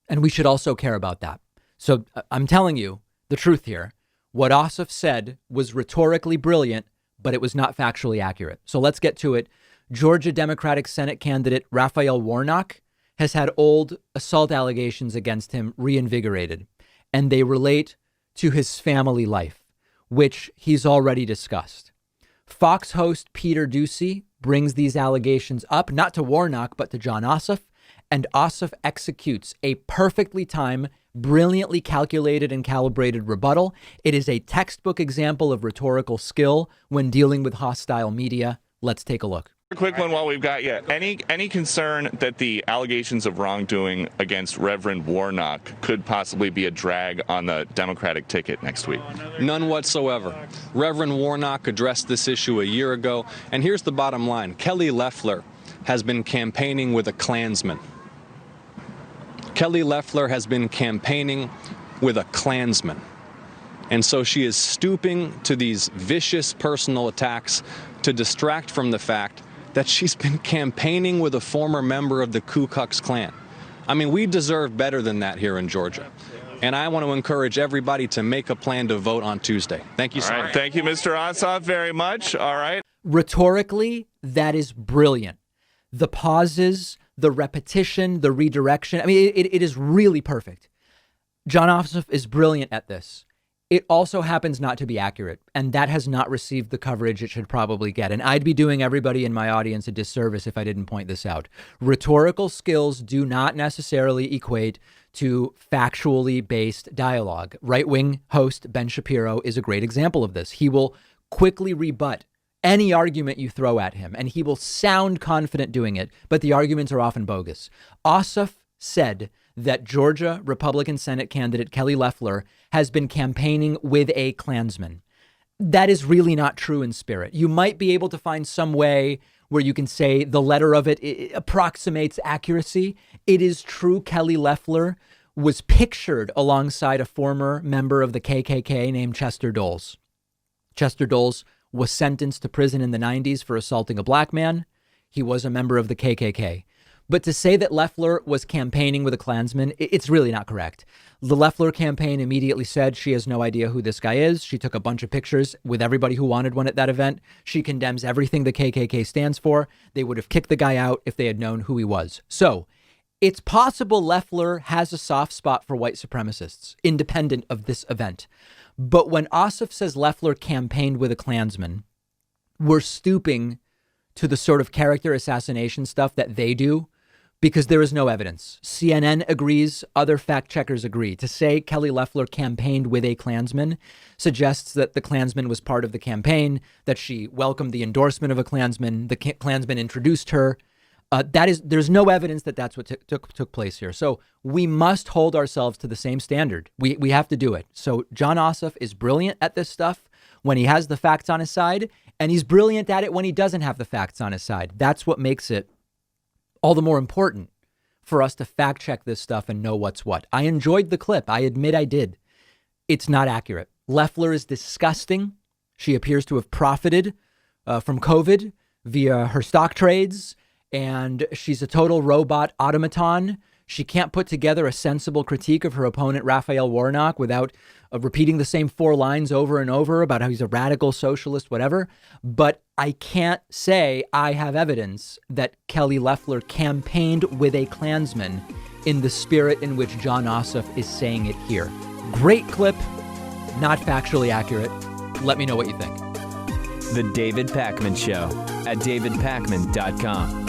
And we should also care about that. So I'm telling you the truth here. What Ossoff said was rhetorically brilliant, but it was not factually accurate. So let's get to it. Georgia Democratic Senate candidate Raphael Warnock has had old assault allegations against him reinvigorated, and they relate to his family life, which he's already discussed. Fox host Peter Doocy brings these allegations up, not to Warnock, but to John Ossoff, and Ossoff executes a perfectly timed, brilliantly calculated and calibrated rebuttal. It is a textbook example of rhetorical skill when dealing with hostile media. Let's take a look. A quick one while we've got you. Any concern that the allegations of wrongdoing against Reverend Warnock could possibly be a drag on the Democratic ticket next week? None whatsoever. Reverend Warnock addressed this issue a year ago, and here's the bottom line. Kelly Loeffler has been campaigning with a Klansman. Kelly Loeffler has been campaigning with a Klansman. And so she is stooping to these vicious personal attacks to distract from the fact that she's been campaigning with a former member of the Ku Klux Klan. I mean, we deserve better than that here in Georgia. And I want to encourage everybody to make a plan to vote on Tuesday. Thank you so much. Thank you, Mr. Ossoff, very much. All right. Rhetorically, that is brilliant. The pauses, the repetition, the redirection. I mean, it is really perfect. John Ossoff is brilliant at this. It also happens not to be accurate, and that has not received the coverage it should probably get. And I'd be doing everybody in my audience a disservice if I didn't point this out. Rhetorical skills do not necessarily equate to factually based dialogue. Right-wing host Ben Shapiro is a great example of this. He will quickly rebut any argument you throw at him, and he will sound confident doing it, but the arguments are often bogus. Ossoff said that Georgia Republican Senate candidate Kelly Loeffler has been campaigning with a Klansman. That is really not true in spirit. You might be able to find some way where you can say the letter of it approximates accuracy. It is true Kelly Loeffler was pictured alongside a former member of the KKK named Chester Doles. Chester Doles was sentenced to prison in the 90s for assaulting a black man. He was a member of the KKK. But to say that Loeffler was campaigning with a Klansman, it's really not correct. The Loeffler campaign immediately said she has no idea who this guy is. She took a bunch of pictures with everybody who wanted one at that event. She condemns everything the KKK stands for. They would have kicked the guy out if they had known who he was. So it's possible Loeffler has a soft spot for white supremacists, independent of this event. But when Ossoff says Loeffler campaigned with a Klansman, we're stooping to the sort of character assassination stuff that they do, because there is no evidence. CNN agrees. Other fact checkers agree. To say Kelly Loeffler campaigned with a Klansman suggests that the Klansman was part of the campaign, that she welcomed the endorsement of a Klansman. The Klansman introduced her. There's no evidence that that's what took place here. So we must hold ourselves to the same standard. We have to do it. So John Ossoff is brilliant at this stuff when he has the facts on his side, and he's brilliant at it when he doesn't have the facts on his side. That's what makes it all the more important for us to fact check this stuff and know what's what. I enjoyed the clip. I admit I did. It's not accurate. Loeffler is disgusting. She appears to have profited from COVID via her stock trades, and she's a total robot automaton. She can't put together a sensible critique of her opponent, Raphael Warnock, without repeating the same 4 lines over and over about how he's a radical socialist, whatever. But I can't say I have evidence that Kelly Loeffler campaigned with a Klansman in the spirit in which John Ossoff is saying it here. Great clip, not factually accurate. Let me know what you think. The David Pakman Show at davidpakman.com.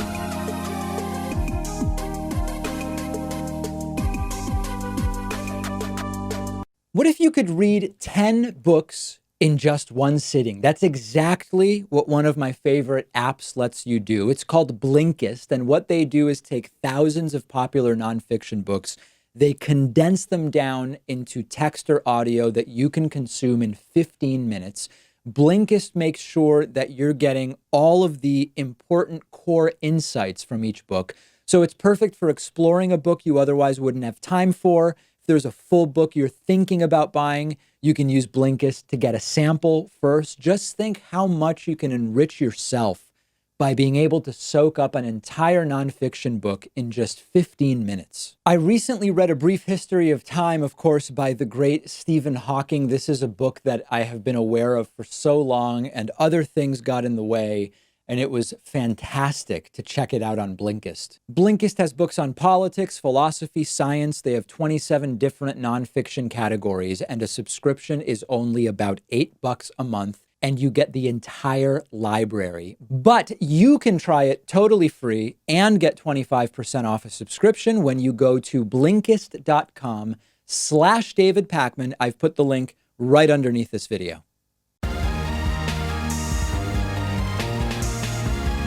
What if you could read 10 books in just one sitting? That's exactly what one of my favorite apps lets you do. It's called Blinkist, and what they do is take thousands of popular nonfiction books. They condense them down into text or audio that you can consume in 15 minutes. Blinkist makes sure that you're getting all of the important core insights from each book. So it's perfect for exploring a book you otherwise wouldn't have time for, there's a full book you're thinking about buying, you can use Blinkist to get a sample first. Just think how much you can enrich yourself by being able to soak up an entire nonfiction book in just 15 minutes. I recently read A Brief History of Time, of course, by the great Stephen Hawking. This is a book that I have been aware of for so long, and other things got in the way, and it was fantastic to check it out on Blinkist. Blinkist has books on politics, philosophy, science. They have 27 different nonfiction categories, and a subscription is only about $8 a month, and you get the entire library. But you can try it totally free and get 25% off a subscription when you go to Blinkist.com/David Pakman. I've put the link right underneath this video.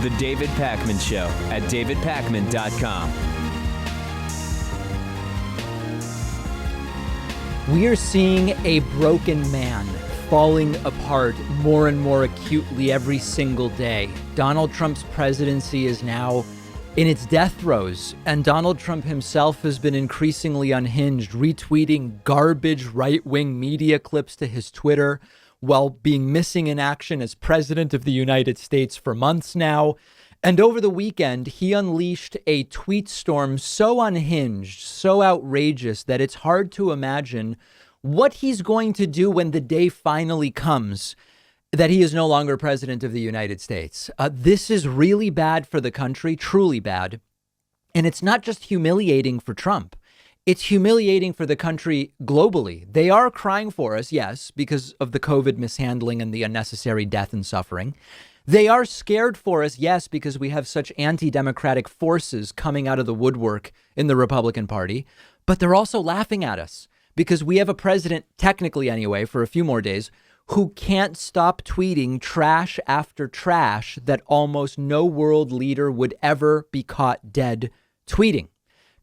The David Pakman Show at davidpakman.com. We are seeing a broken man falling apart more and more acutely every single day. Donald Trump's presidency is now in its death throes, and Donald Trump himself has been increasingly unhinged, retweeting garbage right-wing media clips to his Twitter while being missing in action as president of the United States for months now. And over the weekend, he unleashed a tweet storm so unhinged, so outrageous, that it's hard to imagine what he's going to do when the day finally comes that he is no longer president of the United States. This is really bad for the country, truly bad. And it's not just humiliating for Trump. It's humiliating for the country globally. They are crying for us, yes, because of the COVID mishandling and the unnecessary death and suffering. They are scared for us, yes, because we have such anti-democratic forces coming out of the woodwork in the Republican Party. But they're also laughing at us because we have a president, technically anyway, for a few more days, who can't stop tweeting trash after trash that almost no world leader would ever be caught dead tweeting.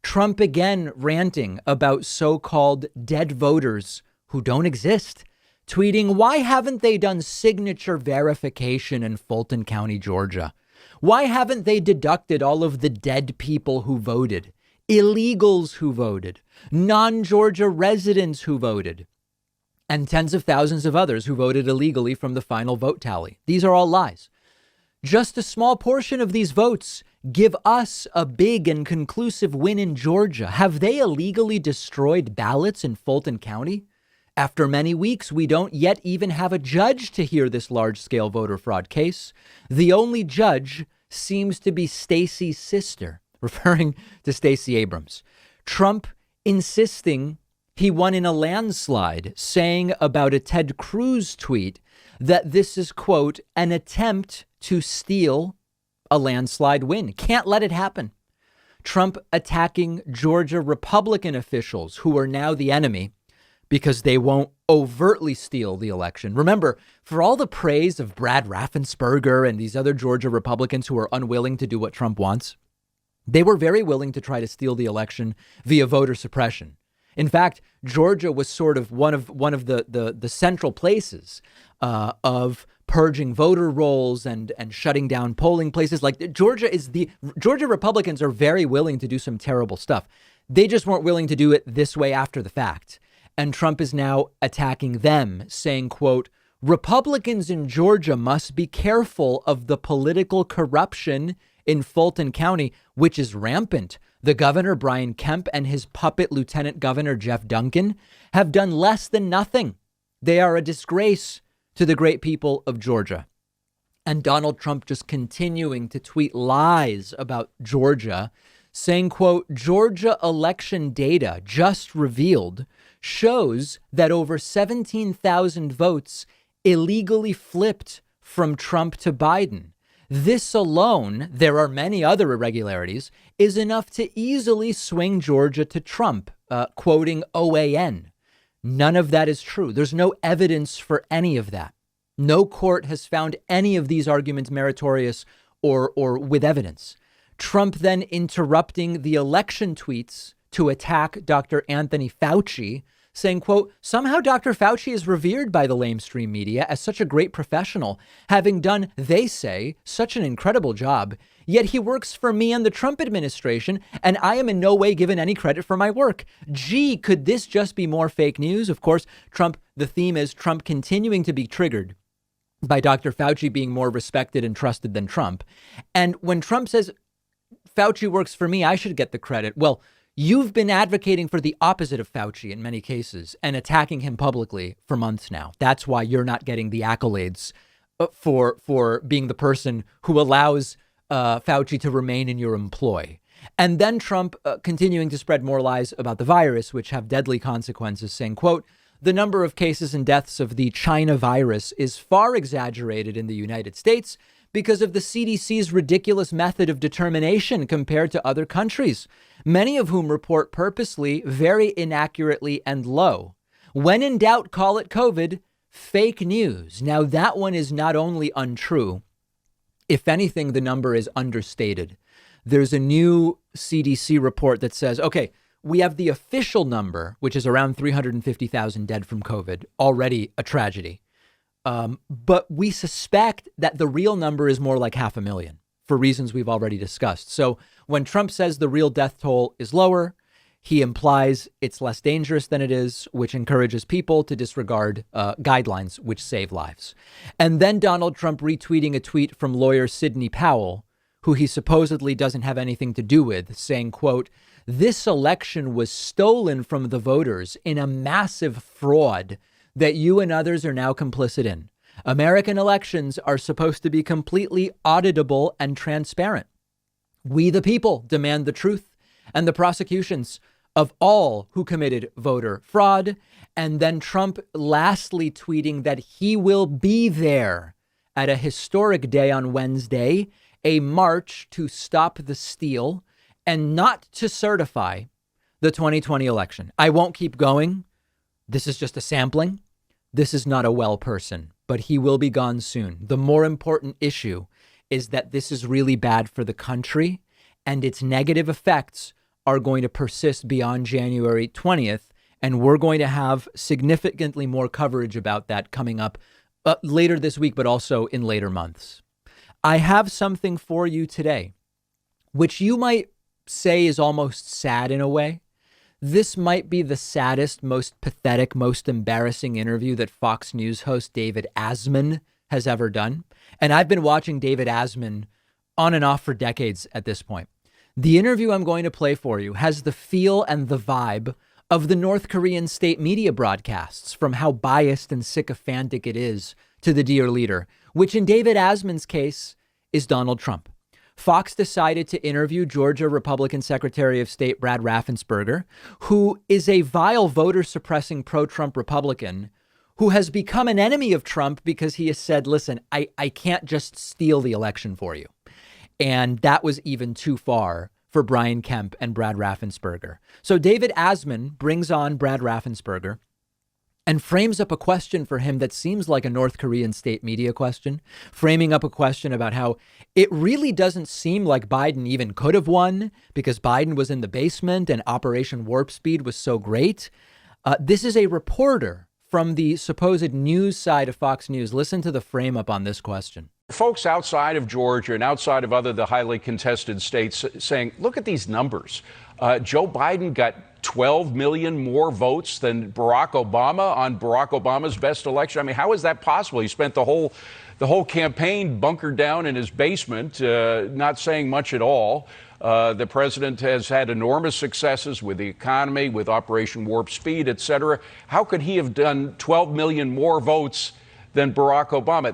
Trump again ranting about so-called dead voters who don't exist, tweeting, why haven't they done signature verification in Fulton County, Georgia? Why haven't they deducted all of the dead people who voted, illegals who voted, non-Georgia residents who voted, and tens of thousands of others who voted illegally from the final vote tally? These are all lies. Just a small portion of these votes give us a big and conclusive win in Georgia. Have they illegally destroyed ballots in Fulton County? After many weeks, we don't yet even have a judge to hear this large-scale voter fraud case. The only judge seems to be Stacey's sister, referring to Stacey Abrams. Trump insisting he won in a landslide, saying about a Ted Cruz tweet that this is, quote, an attempt to steal a landslide win. Can't let it happen. Trump attacking Georgia Republican officials who are now the enemy because they won't overtly steal the election. Remember, for all the praise of Brad Raffensperger and these other Georgia Republicans who are unwilling to do what Trump wants, they were very willing to try to steal the election via voter suppression. In fact, Georgia was sort of one of the central places of purging voter rolls and shutting down polling places. Like Georgia Republicans are very willing to do some terrible stuff. They just weren't willing to do it this way after the fact. And Trump is now attacking them, saying, quote, Republicans in Georgia must be careful of the political corruption in Fulton County, which is rampant. The governor, Brian Kemp, and his puppet Lieutenant Governor Jeff Duncan have done less than nothing. They are a disgrace to the great people of Georgia. And Donald Trump just continuing to tweet lies about Georgia, saying, quote, Georgia election data just revealed shows that over 17,000 votes illegally flipped from Trump to Biden. This alone, there are many other irregularities, is enough to easily swing Georgia to Trump, quoting OAN. None of that is true. There's no evidence for any of that. No court has found any of these arguments meritorious or with evidence. Trump then interrupting the election tweets to attack Dr. Anthony Fauci, saying, quote, somehow Dr. Fauci is revered by the lamestream media as such a great professional, having done, they say, such an incredible job. Yet he works for me and the Trump administration, and I am in no way given any credit for my work. Gee, could this just be more fake news? Of course, the theme is Trump continuing to be triggered by Dr. Fauci being more respected and trusted than Trump. And when Trump says Fauci works for me, I should get the credit. Well, you've been advocating for the opposite of Fauci in many cases and attacking him publicly for months now. That's why you're not getting the accolades for being the person who allows Fauci to remain in your employ. And then Trump continuing to spread more lies about the virus, which have deadly consequences, saying, quote, the number of cases and deaths of the China virus is far exaggerated in the United States because of the CDC's ridiculous method of determination compared to other countries, many of whom report purposely, very inaccurately and low. When in doubt, call it COVID. Fake news. Now, that one is not only untrue. If anything, the number is understated. There's a new CDC report that says, OK, we have the official number, which is around 350,000 dead from COVID, already a tragedy. But we suspect that the real number is more like 500,000 for reasons we've already discussed. So when Trump says the real death toll is lower, he implies it's less dangerous than it is, which encourages people to disregard guidelines which save lives. And then Donald Trump retweeting a tweet from lawyer Sidney Powell, who he supposedly doesn't have anything to do with, saying, quote, this election was stolen from the voters in a massive fraud that you and others are now complicit in. American elections are supposed to be completely auditable and transparent. We, the people, demand the truth and the prosecutions of all who committed voter fraud. And then Trump lastly tweeting that he will be there at a historic day on Wednesday, a march to stop the steal and not to certify the 2020 election. I won't keep going. This is just a sampling. This is not a well person, but he will be gone soon. The more important issue is that this is really bad for the country and its negative effects are going to persist beyond January 20th. And we're going to have significantly more coverage about that coming up later this week, but also in later months. I have something for you today, which you might say is almost sad in a way. This might be the saddest, most pathetic, most embarrassing interview that Fox News host David Asman has ever done. And I've been watching David Asman on and off for decades at this point. The interview I'm going to play for you has the feel and the vibe of the North Korean state media broadcasts, from how biased and sycophantic it is to the dear leader, which in David Asman's case is Donald Trump. Fox decided to interview Georgia Republican Secretary of State Brad Raffensperger, who is a vile voter suppressing pro-Trump Republican who has become an enemy of Trump because he has said, listen, I can't just steal the election for you. And that was even too far for Brian Kemp and Brad Raffensperger. So David Asman brings on Brad Raffensperger and frames up a question for him that seems like a North Korean state media question, framing up a question about how it really doesn't seem like Biden even could have won because Biden was in the basement and Operation Warp Speed was so great. This is a reporter from the supposed news side of Fox News. Listen to the frame up on this question. Folks outside of Georgia and outside of the highly contested states saying, look at these numbers. Joe Biden got 12 million more votes than Barack Obama on Barack Obama's best election. I mean, how is that possible? He spent the whole campaign bunkered down in his basement, not saying much at all. The president has had enormous successes with the economy, with Operation Warp Speed, et cetera. How could he have done 12 million more votes than Barack Obama?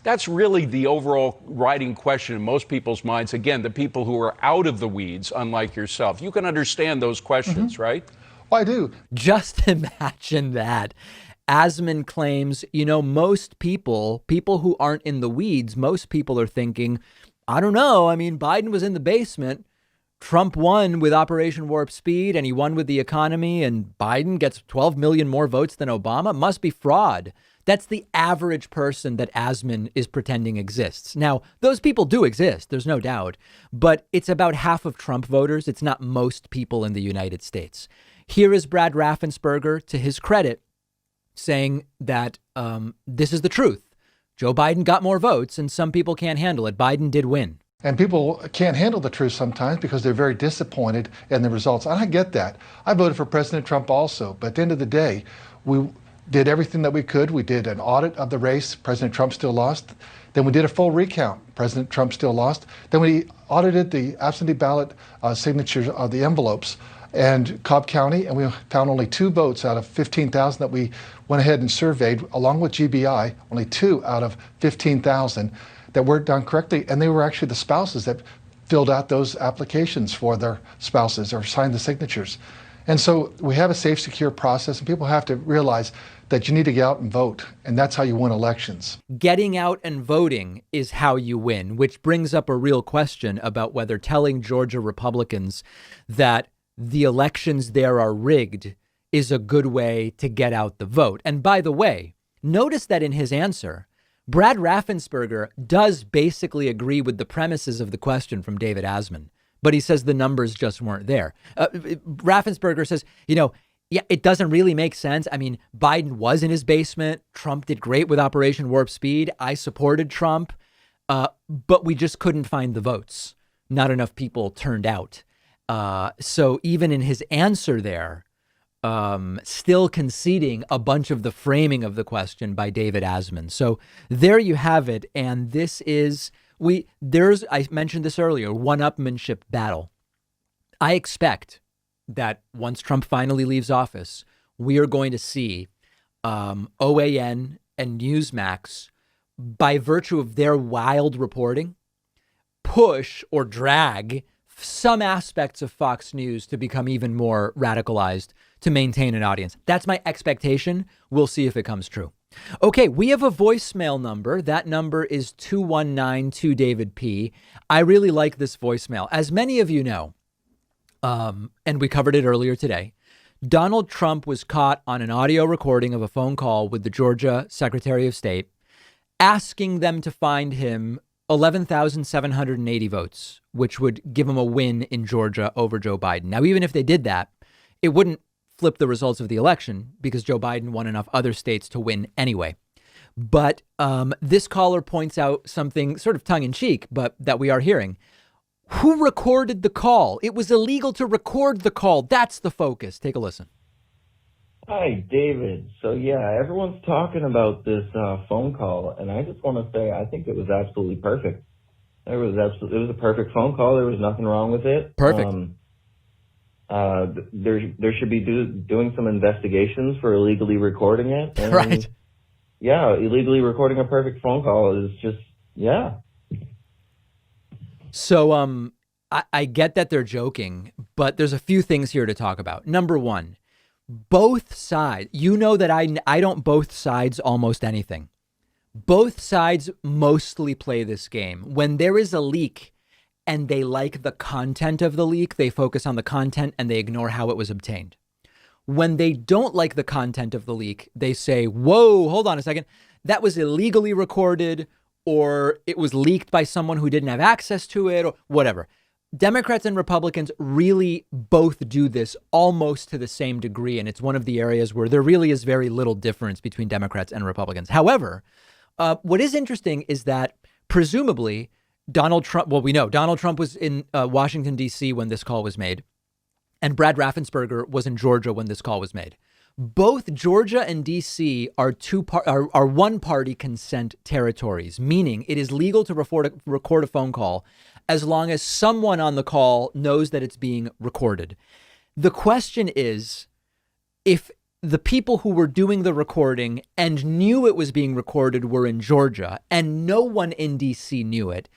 That's really the overall riding question in most people's minds. Again, the people who are out of the weeds, unlike yourself. You can understand those questions, right? Well, I do. Just imagine that. Asman claims, most people who aren't in the weeds, most people are thinking, I don't know. I mean, Biden was in the basement. Trump won with Operation Warp Speed and he won with the economy, and Biden gets 12 million more votes than Obama. Must be fraud. That's the average person that Asman is pretending exists. Now, those people do exist. There's no doubt. But it's about half of Trump voters. It's not most people in the United States. Here is Brad Raffensperger, to his credit, saying that this is the truth. Joe Biden got more votes and some people can't handle it. Biden did win. And people can't handle the truth sometimes because they're very disappointed in the results. And I get that. I voted for President Trump also. But at the end of the day, we did everything that we could. We did an audit of the race. President Trump still lost. Then we did a full recount. President Trump still lost. Then we audited the absentee ballot signatures of the envelopes and Cobb County, and we found only 2 votes out of 15,000 that we went ahead and surveyed, along with GBI, only 2 out of 15,000 that were done correctly, and they were actually the spouses that filled out those applications for their spouses or signed the signatures. And so we have a safe, secure process, and people have to realize that you need to get out and vote, and that's how you win elections. Getting out and voting is how you win, which brings up a real question about whether telling Georgia Republicans that the elections there are rigged is a good way to get out the vote. And by the way, notice that in his answer, Brad Raffensperger does basically agree with the premises of the question from David Asman, but he says the numbers just weren't there. Raffensperger says, yeah, it doesn't really make sense. I mean, Biden was in his basement. Trump did great with Operation Warp Speed. I supported Trump, but we just couldn't find the votes. Not enough people turned out. So even in his answer there, still conceding a bunch of the framing of the question by David Asman. So there you have it. And this is, I mentioned this earlier, one-upmanship battle. I expect that once Trump finally leaves office, we are going to see OAN and Newsmax, by virtue of their wild reporting, push or drag some aspects of Fox News to become even more radicalized to maintain an audience. That's my expectation. We'll see if it comes true. Okay, we have a voicemail number. That number is 219-2-DAVID-P. I really like this voicemail. As many of you know, and we covered it earlier today, Donald Trump was caught on an audio recording of a phone call with the Georgia Secretary of State, asking them to find him 11,780 votes, which would give him a win in Georgia over Joe Biden. Now, even if they did that, it wouldn't flip the results of the election because Joe Biden won enough other states to win anyway. But this caller points out something sort of tongue in cheek, but that we are hearing. Who recorded the call? It was illegal to record the call. That's the focus. Take a listen. Hi, David. So, yeah, everyone's talking about this phone call, and I just want to say I think it was absolutely perfect. It was a perfect phone call. There was nothing wrong with it. Perfect. There should be doing some investigations for illegally recording it. And, right. Yeah, illegally recording a perfect phone call is just, yeah. So I get that they're joking, but there's a few things here to talk about. Number one, both sides, you know that I don't both sides almost anything. Both sides mostly play this game. When there is a leak and they like the content of the leak, they focus on the content and they ignore how it was obtained. When they don't like the content of the leak, they say, whoa, hold on a second. That was illegally recorded, or it was leaked by someone who didn't have access to it, or whatever. Democrats and Republicans really both do this almost to the same degree. And it's one of the areas where there really is very little difference between Democrats and Republicans. However, what is interesting is that presumably Donald Trump, well, we know Donald Trump was in Washington, D.C. when this call was made, and Brad Raffensperger was in Georgia when this call was made. Both Georgia and D.C. are one-party consent territories, meaning it is legal to record a phone call as long as someone on the call knows that it's being recorded. The question is, if the people who were doing the recording and knew it was being recorded were in Georgia and no one in D.C. knew it,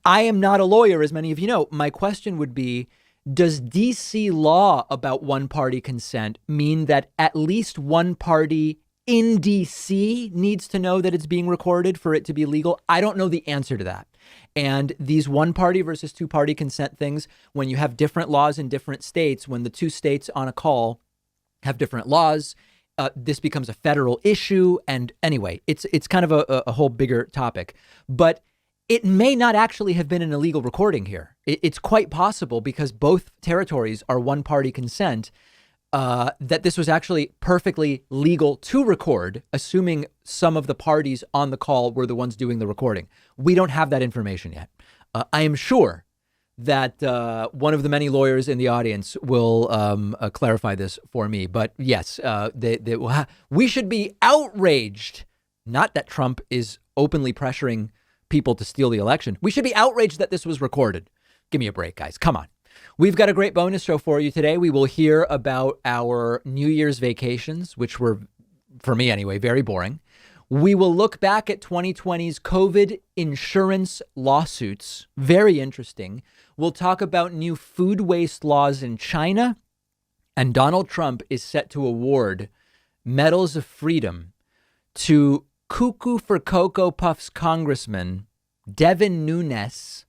I am not a lawyer, as many of you know. My question would be, does D.C. law about one-party consent mean that at least one party in D.C. needs to know that it's being recorded for it to be legal? I don't know the answer to that. And these one-party versus two-party consent things, when you have different laws in different states, when the two states on a call have different laws, this becomes a federal issue. And anyway, it's kind of a whole bigger topic. But it may not actually have been an illegal recording here. It's quite possible because both territories are one-party consent. that this was actually perfectly legal to record, assuming some of the parties on the call were the ones doing the recording. We don't have that information yet. I am sure that one of the many lawyers in the audience will clarify this for me. But yes, we should be outraged. Not that Trump is openly pressuring people to steal the election. We should be outraged that this was recorded. Give me a break, guys. Come on. We've got a great bonus show for you today. We will hear about our New Year's vacations, which were, for me anyway, very boring. We will look back at 2020's COVID insurance lawsuits. Very interesting. We'll talk about new food waste laws in China. And Donald Trump is set to award medals of freedom to Cuckoo for Cocoa Puffs Congressman Devin Nunes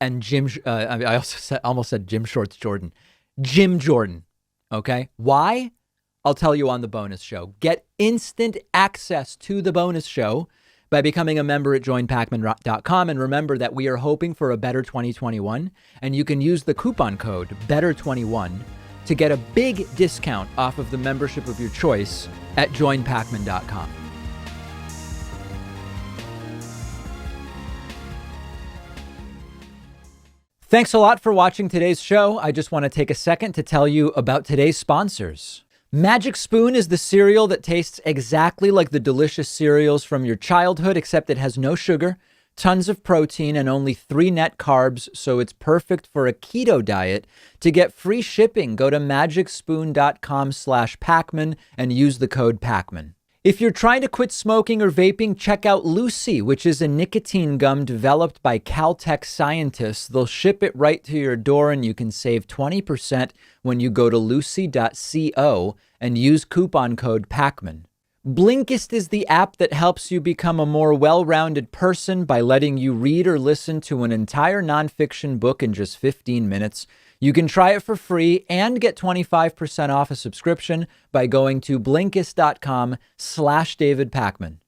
and Jim. I also almost said Jim Shorts Jordan. Jim Jordan. Okay. Why? I'll tell you on the bonus show. Get instant access to the bonus show by becoming a member at joinpakman.com. And remember that we are hoping for a better 2021. And you can use the coupon code BETTER21 to get a big discount off of the membership of your choice at joinpakman.com. Thanks a lot for watching today's show. I just want to take a second to tell you about today's sponsors. Magic Spoon is the cereal that tastes exactly like the delicious cereals from your childhood, except it has no sugar, tons of protein, and only 3 net carbs, so it's perfect for a keto diet. To get free shipping, go to magicspoon.com/Pakman and use the code Pakman. If you're trying to quit smoking or vaping, check out Lucy, which is a nicotine gum developed by Caltech scientists. They'll ship it right to your door, and you can save 20% when you go to lucy.co and use coupon code Pakman. Blinkist is the app that helps you become a more well-rounded person by letting you read or listen to an entire nonfiction book in just 15 minutes. You can try it for free and get 25% off a subscription by going to Blinkist.com/David Pakman.